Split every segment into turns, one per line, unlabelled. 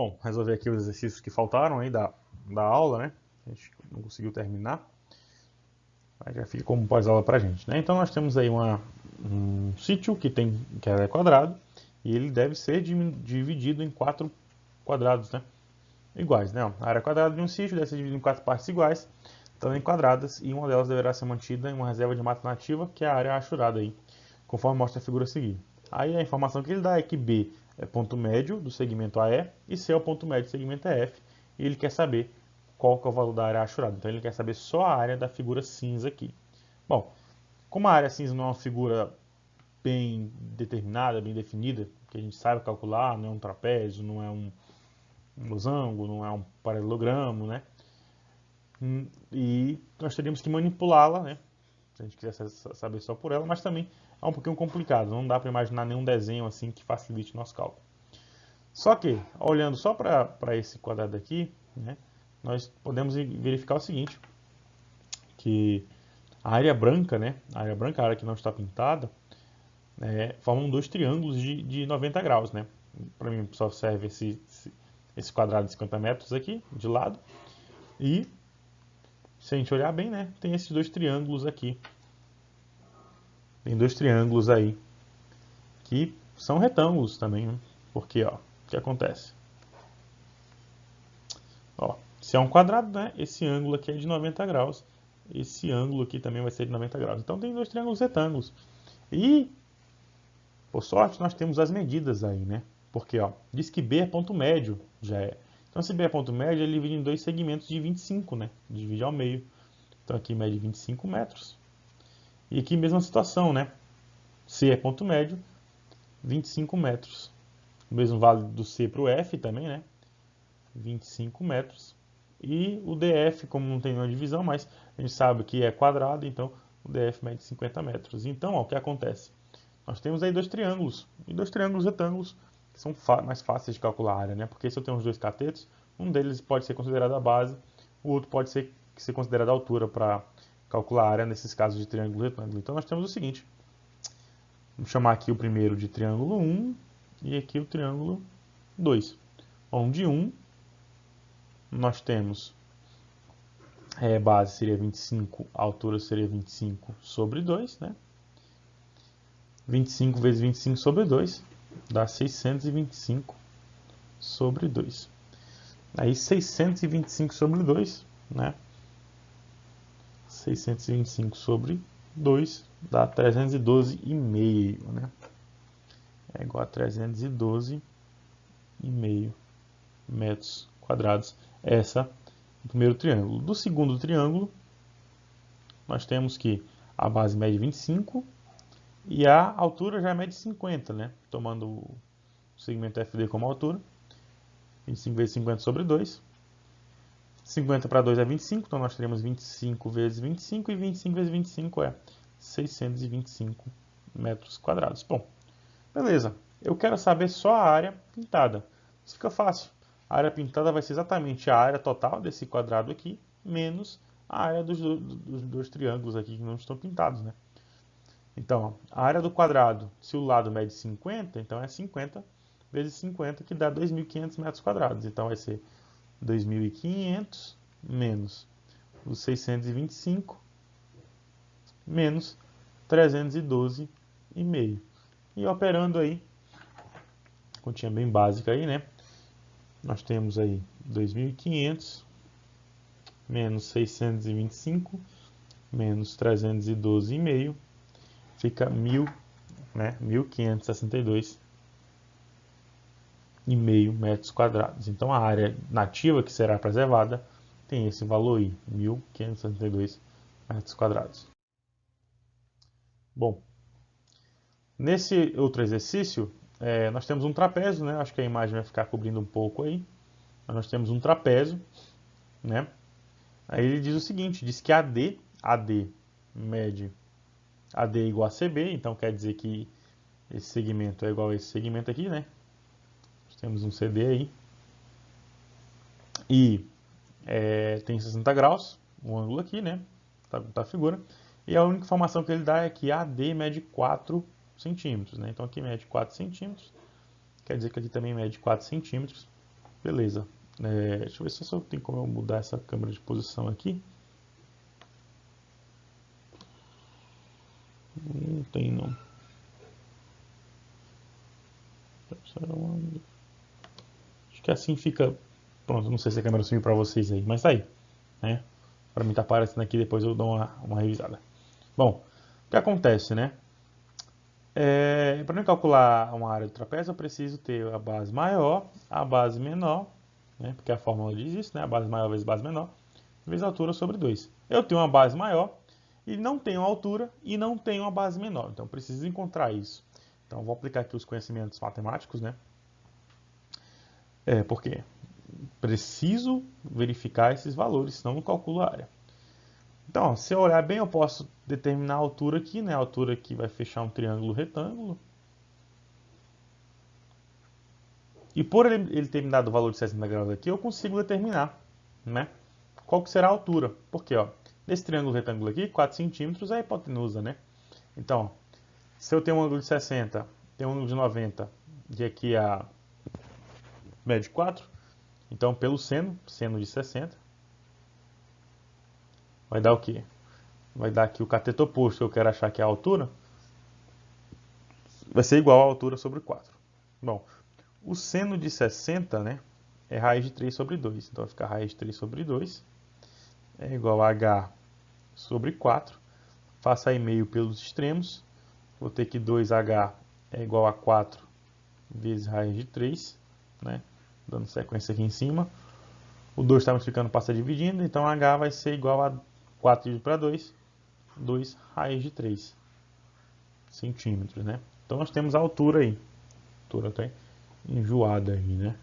Bom, resolver aqui os exercícios que faltaram aí da aula, né? A gente não conseguiu terminar. Aí já fica como pós-aula pra gente, né? Então nós temos aí um sítio que é quadrado e ele deve ser dividido em 4 quadrados, né? Iguais, né? A área quadrada de um sítio deve ser dividida em 4 partes iguais, também quadradas, e uma delas deverá ser mantida em uma reserva de mata nativa, que é a área achurada aí, conforme mostra a figura a seguir. Aí a informação que ele dá é que B é ponto médio do segmento AE e C é o ponto médio do segmento EF, e ele quer saber qual que é o valor da área achurada. Então ele quer saber só a área da figura cinza aqui. Bom, como a área cinza não é uma figura bem determinada, bem definida, que a gente sabe calcular, não é um trapézio, não é um losango, não é um paralelogramo, né? E nós teríamos que manipulá-la, né? Se a gente quiser saber só por ela, mas também é um pouquinho complicado, não dá para imaginar nenhum desenho assim que facilite nosso cálculo. Só que, olhando só para esse quadrado aqui, né, nós podemos verificar o seguinte, que a área branca, né, a área que não está pintada, formam dois triângulos de 90 graus, né? Para mim só serve esse quadrado de 50 metros aqui, de lado, e se a gente olhar bem, né, tem esses dois triângulos aqui. Tem dois triângulos aí que são retângulos também, né? Porque, ó, o que acontece? Ó, se é um quadrado, né, esse ângulo aqui é de 90 graus. Esse ângulo aqui também vai ser de 90 graus. Então tem dois triângulos retângulos. E, por sorte, nós temos as medidas aí, né? Porque, ó, diz que B é ponto médio, já é. Então, se B é ponto médio, ele divide em dois segmentos de 25, né? Divide ao meio. Então, aqui mede 25 metros. E aqui, mesma situação, né? C é ponto médio, 25 metros. O mesmo vale do C para o F também, né? 25 metros. E o DF, como não tem nenhuma divisão, mas a gente sabe que é quadrado, então o DF mede 50 metros. Então, ó, o que acontece? Nós temos aí dois triângulos, e dois triângulos retângulos, que são mais fáceis de calcular a área, né? Porque se eu tenho os dois catetos, um deles pode ser considerado a base, o outro pode ser considerado a altura para calcular a área nesses casos de triângulo retângulo. Então nós temos o seguinte, vamos chamar aqui o primeiro de triângulo 1 e aqui o triângulo 2. Onde 1 nós temos base seria 25, a altura seria 25 sobre 2, né? 25 vezes 25 sobre 2 dá 625 sobre 2. Aí 625 sobre 2, né? 625 sobre 2 dá 312,5, né? É igual a 312,5 metros quadrados. Essa é o primeiro triângulo. Do segundo triângulo, nós temos que a base mede 25 e a altura já mede 50, né? Tomando o segmento FD como altura. 25 vezes 50 sobre 2. 50 para 2 é 25, então nós teremos 25 vezes 25 e 25 vezes 25 é 625 metros quadrados. Bom, beleza. Eu quero saber só a área pintada. Isso fica fácil. A área pintada vai ser exatamente a área total desse quadrado aqui, menos a área dos dois triângulos aqui que não estão pintados, né? Então, a área do quadrado, se o lado mede 50, então é 50 vezes 50, que dá 2.500 metros quadrados. Então vai ser 2.500 menos os 625 menos 312,5. E operando aí, continha bem básica aí, né? Nós temos aí 2.500 menos 625 menos 312,5 fica 1.000, né? 1.562,5 metros quadrados. Então a área nativa que será preservada tem esse valor aí, 1.562 metros quadrados. Bom, nesse outro exercício, nós temos um trapézio, né? Acho que a imagem vai ficar cobrindo um pouco aí. Mas nós temos um trapézio, né? Aí ele diz o seguinte, diz que AD mede AD é igual a CB, então quer dizer que esse segmento é igual a esse segmento aqui, né? Nós temos um CD aí. E tem 60 graus, o ângulo aqui, né? Tá a figura. E a única informação que ele dá é que AD mede 4 centímetros, né? Então aqui mede 4 centímetros, quer dizer que aqui também mede 4 centímetros. Beleza. Deixa eu ver se eu tenho como eu mudar essa câmera de posição aqui. Não tem não. Acho que assim fica. Pronto, não sei se a câmera sumiu para vocês aí, mas tá aí, né? Para mim tá aparecendo aqui, depois eu dou uma revisada. Bom, o que acontece, né? Para eu calcular uma área do trapézio, eu preciso ter a base maior, a base menor, né? Porque a fórmula diz isso, né? A base maior vezes base menor, vezes a altura sobre 2. Eu tenho uma base maior e não tenho altura e não tenho uma base menor. Então, eu preciso encontrar isso. Então, vou aplicar aqui os conhecimentos matemáticos, né? Porque preciso verificar esses valores, senão não calculo a área. Então, ó, se eu olhar bem, eu posso determinar a altura aqui, né? A altura aqui vai fechar um triângulo retângulo. E por ele ter me dado o valor de 60 graus aqui, eu consigo determinar, né? Qual que será a altura. Porque, ó, nesse triângulo retângulo aqui, 4 centímetros é a hipotenusa, né? Então, ó, se eu tenho um ângulo de 60, tenho um ângulo de 90, e aqui a média de 4, então pelo seno de 60, vai dar o quê? Vai dar aqui o cateto oposto, que eu quero achar que é a altura, vai ser igual à altura sobre 4. Bom, o seno de 60, né, é raiz de 3 sobre 2. Então vai ficar raiz de 3 sobre 2 é igual a h sobre 4. Faça aí meio pelos extremos. Vou ter que 2h é igual a 4 vezes raiz de 3, né? Dando sequência aqui em cima. O 2 está multiplicando, passa dividindo, então h vai ser igual a 4 dividido para 2, 2 raiz de 3 centímetros, né? Então nós temos a altura aí. A altura até enjoada aí, né?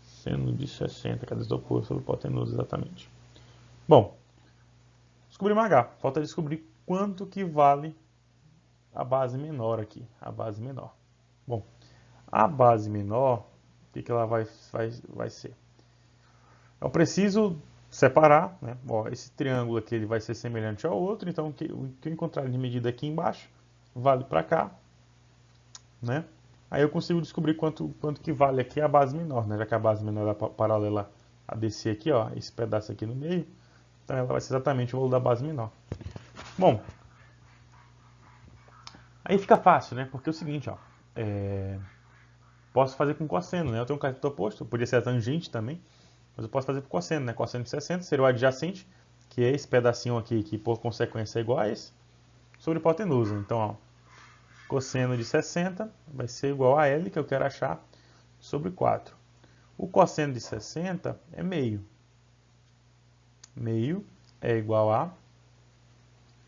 Seno de 60, cadê o oposto sobre hipotenusa exatamente? Bom, descobrimos h. Falta descobrir quanto que vale a base menor aqui, a base menor. Bom, a base menor, o que ela vai ser? Eu preciso separar, né? Ó, esse triângulo aqui ele vai ser semelhante ao outro, então o que eu encontrar de medida aqui embaixo vale para cá, né? Aí eu consigo descobrir quanto que vale aqui a base menor, né? Já que a base menor é paralela a descer aqui, ó, esse pedaço aqui no meio, então ela vai ser exatamente o valor da base menor. Bom, aí fica fácil, né? Porque é o seguinte, ó, posso fazer com cosseno, né? Eu tenho um cateto oposto, podia ser a tangente também, mas eu posso fazer com cosseno, né? Cosseno de 60 seria o adjacente, que é esse pedacinho aqui, que por consequência é igual a esse, sobre hipotenusa. Então, ó, cosseno de 60 vai ser igual a L, que eu quero achar, sobre 4. O cosseno de 60 é meio. Meio é igual a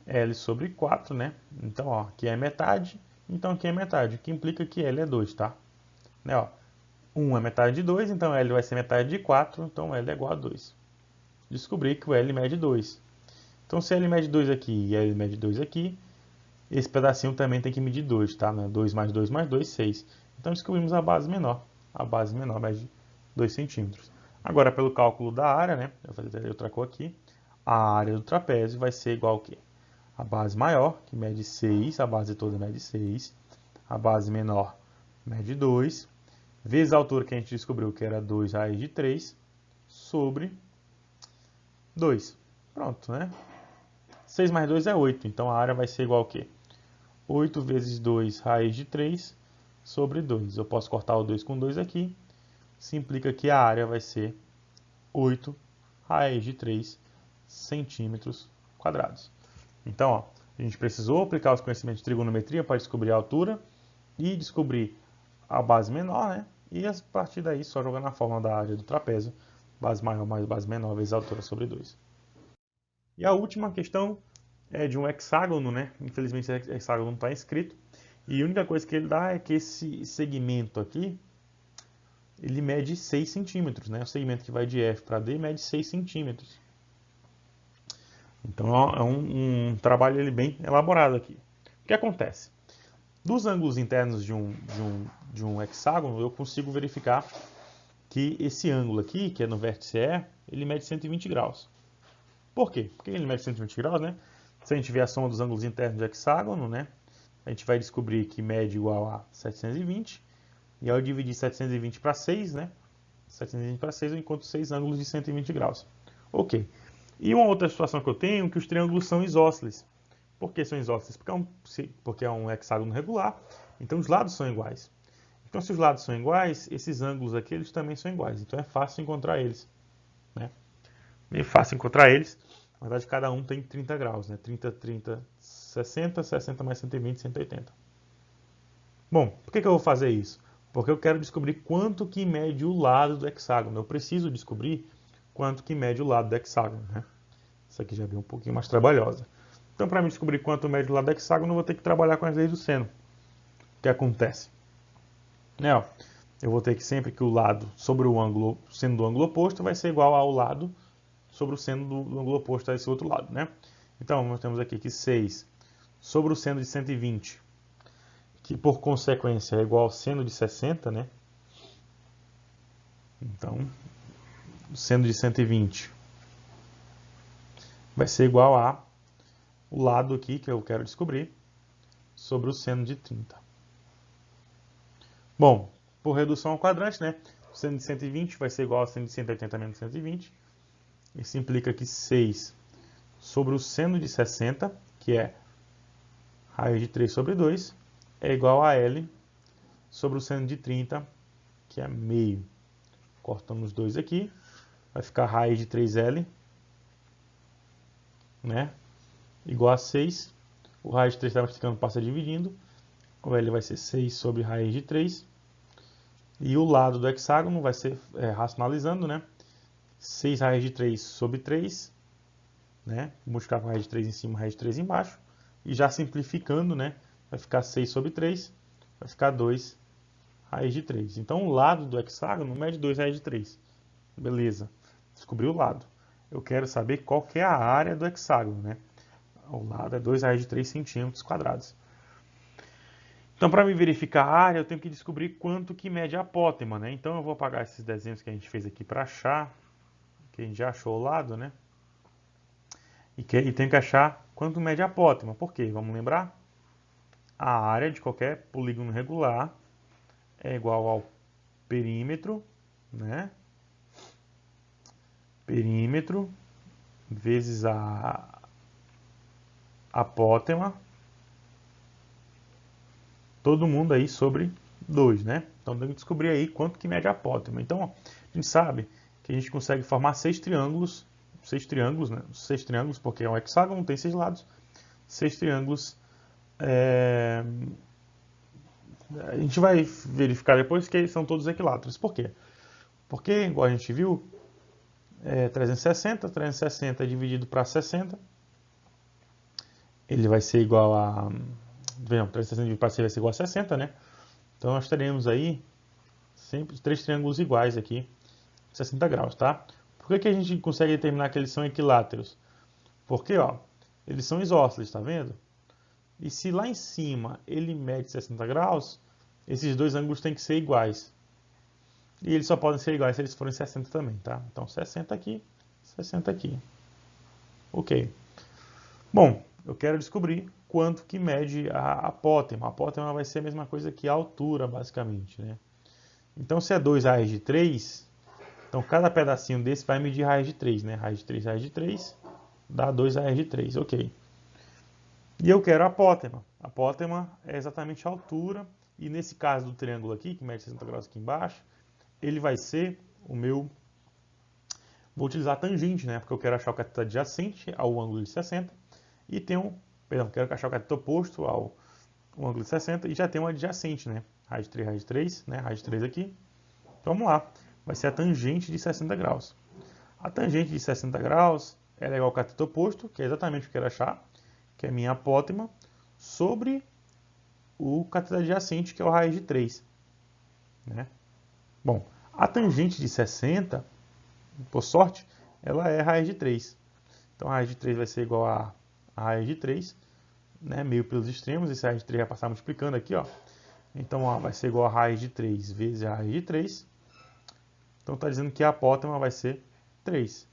L sobre 4, né? Então, ó, aqui é metade, então aqui é metade, o que implica que L é 2, tá? Né, ó, 1 é metade de 2, então L vai ser metade de 4, então L é igual a 2. Descobri que o L mede 2. Então, se L mede 2 aqui e L mede 2 aqui, esse pedacinho também tem que medir 2, tá? 2 mais 2 mais 2, 6. Então, descobrimos a base menor. A base menor mede 2 centímetros. Agora, pelo cálculo da área, né? Eu vou fazer outra cor aqui. A área do trapézio vai ser igual ao quê? A base maior, que mede 6, a base toda mede 6. A base menor mede 2, vezes a altura que a gente descobriu que era 2 raiz de 3, sobre 2. Pronto, né? 6 mais 2 é 8, então a área vai ser igual ao quê? 8 vezes 2 raiz de 3 sobre 2. Eu posso cortar o 2 com 2 aqui. Isso implica que a área vai ser 8 raiz de 3 centímetros quadrados. Então, ó, a gente precisou aplicar os conhecimentos de trigonometria para descobrir a altura e descobrir a base menor, né? E a partir daí, só jogar na fórmula da área do trapézio, base maior mais base menor vezes a altura sobre 2. E a última questão é de um hexágono, né? Infelizmente esse hexágono não está escrito. E a única coisa que ele dá é que esse segmento aqui, ele mede 6 centímetros, né? O segmento que vai de F para D mede 6 centímetros. Então é um trabalho ele bem elaborado aqui. O que acontece? Dos ângulos internos de um hexágono, eu consigo verificar que esse ângulo aqui, que é no vértice E, ele mede 120 graus. Por quê? Porque ele mede 120 graus, né? Se a gente ver a soma dos ângulos internos do hexágono, né? A gente vai descobrir que mede igual a 720 E ao dividir 720 para 6, né? 720 para 6 eu encontro 6 ângulos de 120 graus. Ok. E uma outra situação que eu tenho é que os triângulos são isósceles. Por que são isósceles? Porque é um hexágono regular, então os lados são iguais. Então, se os lados são iguais, esses ângulos aqui eles também são iguais. Então, é fácil encontrar eles. Né? Meio fácil encontrar eles. Na verdade, cada um tem 30 graus. Né? 30, 30, 60, 60 mais 120, 180. Bom, por que eu vou fazer isso? Porque eu quero descobrir quanto que mede o lado do hexágono. Eu preciso descobrir quanto que mede o lado do hexágono. Né? Isso aqui já veio um pouquinho mais trabalhosa. Então, para me descobrir quanto mede o lado do hexágono, eu vou ter que trabalhar com as leis do seno. O que acontece? Né, ó, eu vou ter que sempre que o lado sobre o ângulo, seno do ângulo oposto, vai ser igual ao lado sobre o seno do ângulo oposto a esse outro lado. Né? Então, nós temos aqui que 6 sobre o seno de 120, que por consequência é igual ao seno de 60, né? Então, o seno de 120 vai ser igual a o lado aqui que eu quero descobrir sobre o seno de 30. Bom, por redução ao quadrante, né? O seno de 120 vai ser igual ao seno de 180 menos 120. Isso implica que 6 sobre o seno de 60, que é raiz de 3 sobre 2, é igual a L sobre o seno de 30, que é meio. Cortamos os dois aqui, vai ficar raiz de 3L, né? Igual a 6. O raiz de 3 está multiplicando, passa dividindo. O L vai ser 6 sobre raiz de 3. E o lado do hexágono vai ser, racionalizando, né? 6 raiz de 3 sobre 3, né? Multiplicar com raiz de 3 em cima, raiz de 3 embaixo. E já simplificando, né? Vai ficar 6 sobre 3, vai ficar 2 raiz de 3. Então, o lado do hexágono mede 2 raiz de 3. Beleza, descobri o lado. Eu quero saber qual que é a área do hexágono, né? O lado é 2 raiz de 3 centímetros quadrados. Então, para me verificar a área, eu tenho que descobrir quanto que mede a apótema, né? Então, eu vou apagar esses desenhos que a gente fez aqui para achar, que a gente já achou o lado, né? E tenho que achar quanto mede a apótema. Por quê? Vamos lembrar? A área de qualquer polígono regular é igual ao perímetro, né? Perímetro vezes a apótema, todo mundo aí sobre 2, né? Então tem que descobrir aí quanto que mede a apótema. Então, ó, a gente sabe que a gente consegue formar 6 triângulos, né? 6 triângulos, porque é um hexágono, tem 6 lados. 6 triângulos. A gente vai verificar depois que eles são todos equiláteros. Por quê? Porque, igual a gente viu, 360 dividido para 60, ele vai ser igual a... Não, 360 dividido para 6 vai ser igual a 60, né? Então, nós teremos aí sempre 3 triângulos iguais aqui, 60 graus, tá? Por que a gente consegue determinar que eles são equiláteros? Porque, ó, eles são isósceles, tá vendo? E se lá em cima ele mede 60 graus, esses dois ângulos têm que ser iguais. E eles só podem ser iguais se eles forem 60 também, tá? Então, 60 aqui, 60 aqui. Ok. Bom, eu quero descobrir quanto que mede a apótema. A apótema vai ser a mesma coisa que a altura, basicamente, né? Então, se é 2 raiz de 3, então cada pedacinho desse vai medir raiz de 3, né? Raiz de 3, dá 2 raiz de 3, ok. E eu quero a apótema. A apótema é exatamente a altura, e nesse caso do triângulo aqui, que mede 60 graus aqui embaixo, ele vai ser o meu... Vou utilizar a tangente, né? Porque eu quero achar o cateto adjacente ao ângulo de 60, e tenho... Perdão, quero achar o cateto oposto ao ângulo de 60, e já tem um adjacente, né? Raiz de 3, né? Raiz de 3 aqui. Então, vamos lá. Vai ser a tangente de 60 graus. A tangente de 60 graus é igual ao cateto oposto, que é exatamente o que eu quero achar, que é a minha apótema, sobre o cateto adjacente, que é o raiz de 3. Né? Bom, a tangente de 60, por sorte, ela é raiz de 3. Então, a raiz de 3 vai ser igual a raiz de 3, né? Meio pelos extremos, esse raiz de 3 vai passar multiplicando aqui, ó. Então, ó, vai ser igual a raiz de 3 vezes a raiz de 3. Então, está dizendo que a apótema vai ser 3.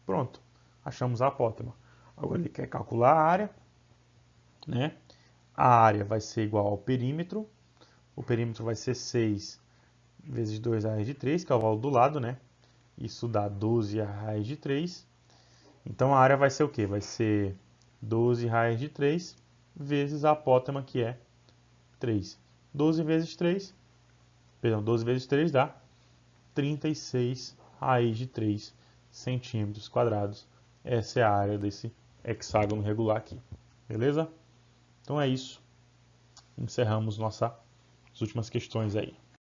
Pronto, achamos a apótema. Agora ele quer calcular a área, né? A área vai ser igual ao perímetro. O perímetro vai ser 6 vezes 2 raiz de 3, que é o valor do lado, né? Isso dá 12 raiz de 3. Então a área vai ser o quê? Vai ser 12 raiz de 3 vezes a apótema, que é 3. 12 vezes 3 dá 36 raiz de 3 centímetros quadrados. Essa é a área desse hexágono regular aqui. Beleza? Então é isso. Encerramos nossas últimas questões aí.